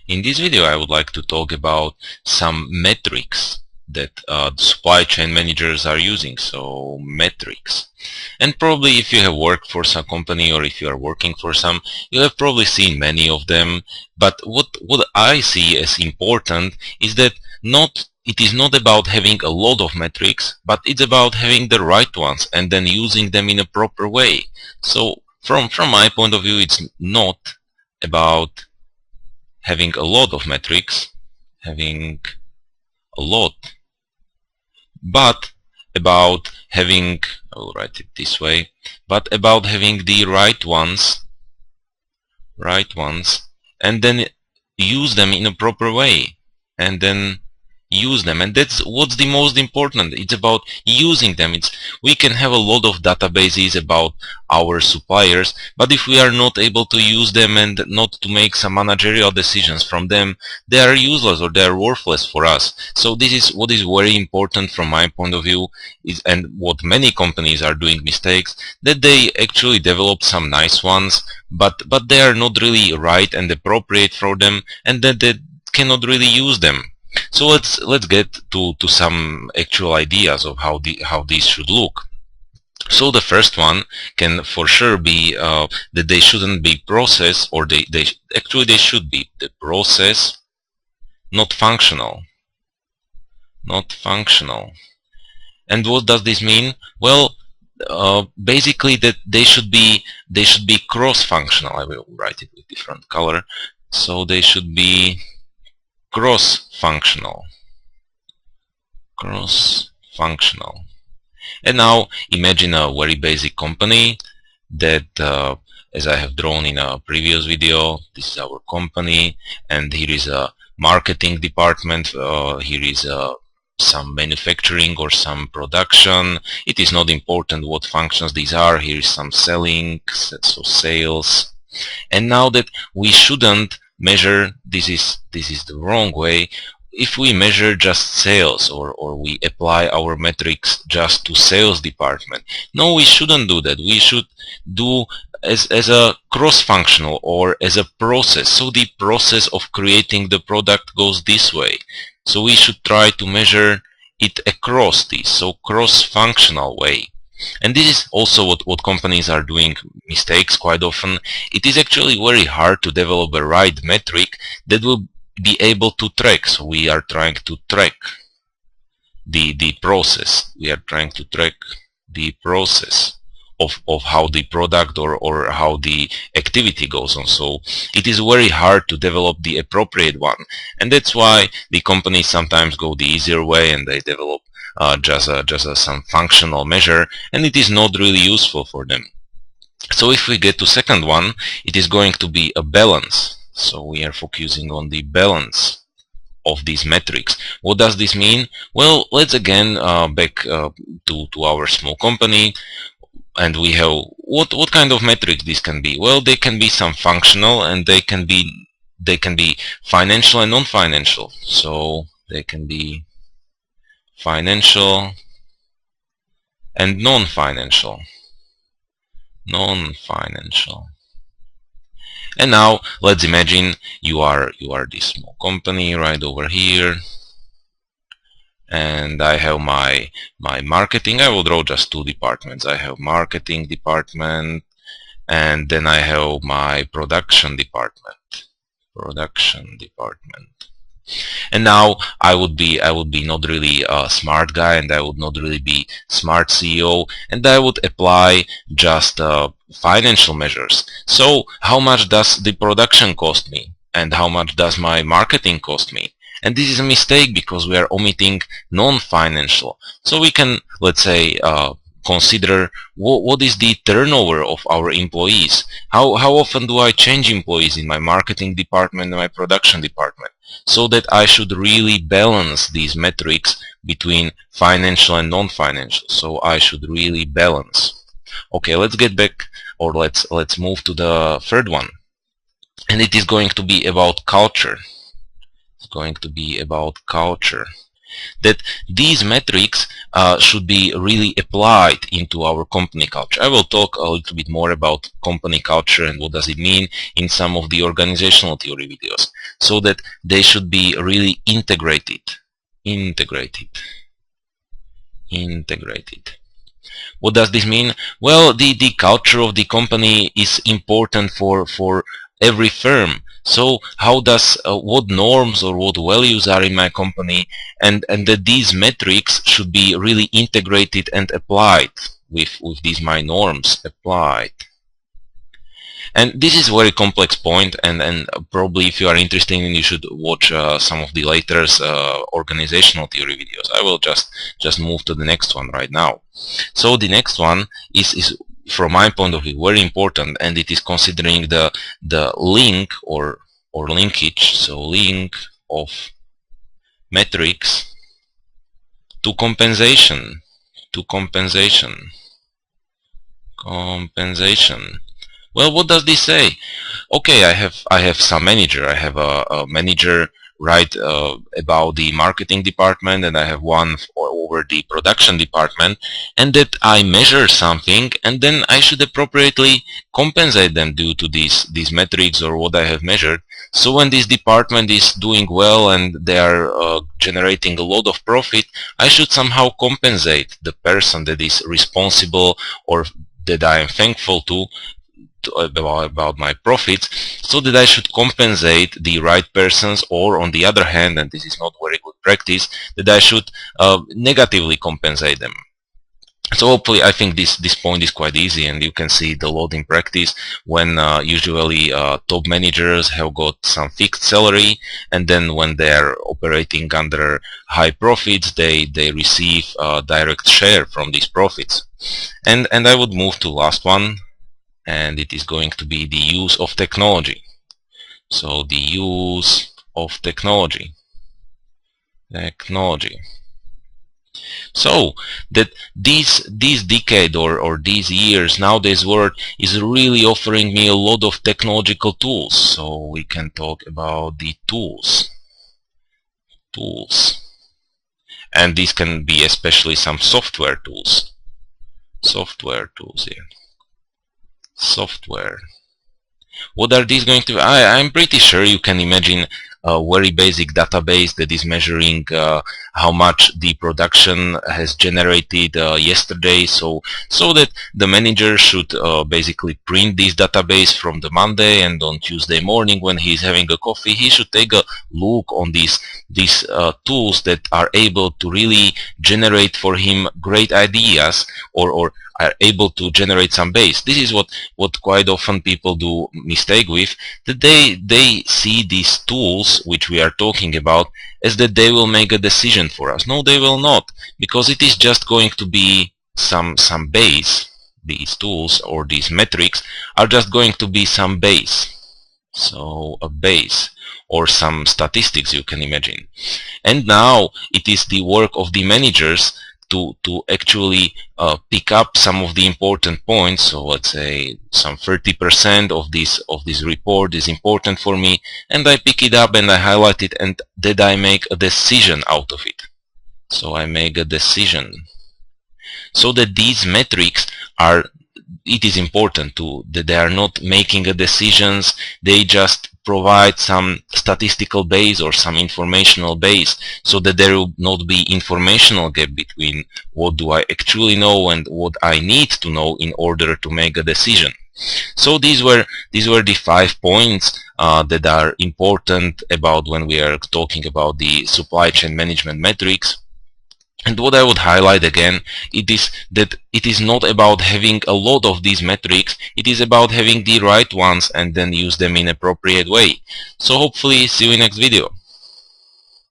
In this video I would like to talk about some metrics that the supply chain managers are using, so metrics. And probably if you have worked for some company or if you are working for some, you have probably seen many of them, but what I see as important is that it is not about having a lot of metrics, but it's about having the right ones and then using them in a proper way. So from my point of view, it's not about having a lot of metrics, having a lot, but about having, I will write it this way, but about having the right ones, and then use them in a proper way, and then use them. And that's what's the most important. It's about using them. We can have a lot of databases about our suppliers, but if we are not able to use them and not to make some managerial decisions from them, they are useless or they are worthless for us. So this is what is very important from my point of view, and what many companies are doing mistakes, that they actually develop some nice ones, but they are not really right and appropriate for them, and that they cannot really use them. So let's get to some actual ideas of how these should look. So the first one can for sure be that they shouldn't be process, or they should be the process, not functional. And what does this mean? Well, basically that they should be cross-functional. I will write it with different color. So they should be cross-functional. And now imagine a very basic company that, as I have drawn in a previous video, this is our company, and here is a marketing department, here is some manufacturing or some production. It is not important what functions these are. Here is some selling, so sales. And now that we shouldn't measure, this is the wrong way. If we measure just sales, or we apply our metrics just to sales department, no, we shouldn't do that. We should do as a cross-functional, or as a process. So the process of creating the product goes this way. So we should try to measure it across this, so cross-functional way. And this is also what companies are doing mistakes quite often. It is actually very hard to develop a right metric that will be able to track. So we are trying to track the process. We are trying to track the process of how the product or how the activity goes on. So it is very hard to develop the appropriate one. And that's why the companies sometimes go the easier way and they develop just some functional measure, and it is not really useful for them. So if we get to second one, it is going to be a balance. So we are focusing on the balance of these metrics. What does this mean? Well, let's again back to our small company, and we have what kind of metrics this can be? Well, they can be some functional, and they can be financial and non-financial. So they can be financial and non-financial. And now let's imagine you are this small company right over here, and I have my marketing. I will draw just two departments. I have marketing department, and then I have my production department. And now I would be not really a smart guy, and I would not really be smart CEO, and I would apply just financial measures. So how much does the production cost me, and how much does my marketing cost me? And this is a mistake because we are omitting non-financial. So we can, let's say, consider what is the turnover of our employees. How often do I change employees in my marketing department and my production department? So that I should really balance these metrics between financial and non-financial. So I should really balance. Okay, let's get back, or let's move to the third one. And it is going to be about culture. It's going to be about culture. that these metrics should be really applied into our company culture. I will talk a little bit more about company culture and what does it mean in some of the organizational theory videos, so that they should be really integrated. What does this mean? Well, the culture of the company is important for every firm. So how does what norms or what values are in my company, and that these metrics should be really integrated and applied with these my norms applied. And this is a very complex point, and probably if you are interested, you should watch some of the later organizational theory videos. I will just move to the next one right now. So the next one is from my point of view very important, and it is considering the link or linkage, so link of metrics to compensation. Well, what does this say? Okay, I have some manager. I have a manager write about the marketing department, and I have one over the production department, and that I measure something, and then I should appropriately compensate them due to these metrics or what I have measured. So when this department is doing well and they are generating a lot of profit, I should somehow compensate the person that is responsible or that I am thankful to about my profits, so that I should compensate the right persons, or on the other hand, and this is not very good practice, that I should negatively compensate them. So hopefully I think this point is quite easy, and you can see the load in practice when usually top managers have got some fixed salary, and then when they are operating under high profits, they receive a direct share from these profits. And I would move to last one, and it is going to be the use of technology. So the use of technology. So that this decade or these years, nowadays world is really offering me a lot of technological tools. So we can talk about the tools. And these can be especially some software tools. Here. Software. What are these going to be? I'm pretty sure you can imagine a very basic database that is measuring how much the production has generated yesterday, so that the manager should basically print this database from the Monday, and on Tuesday morning when he's having a coffee, he should take a look on these tools that are able to really generate for him great ideas, or are able to generate some base. This is what quite often people do mistake with, that they see these tools which we are talking about as that they will make a decision for us. No, they will not, because it is just going to be some base. These tools or these metrics are just going to be some base. So a base or some statistics, you can imagine. And now it is the work of the managers to actually pick up some of the important points. So let's say some 30% of this report is important for me, and I pick it up and I highlight it, and then I make a decision out of it. So I make a decision. So that these metrics are, it is important that they are not making a decisions, they just provide some statistical base or some informational base, so that there will not be informational gap between what do I actually know and what I need to know in order to make a decision. So these were the 5 points that are important about when we are talking about the supply chain management metrics. And what I would highlight again, it is that it is not about having a lot of these metrics, it is about having the right ones and then use them in appropriate way. So hopefully see you in next video.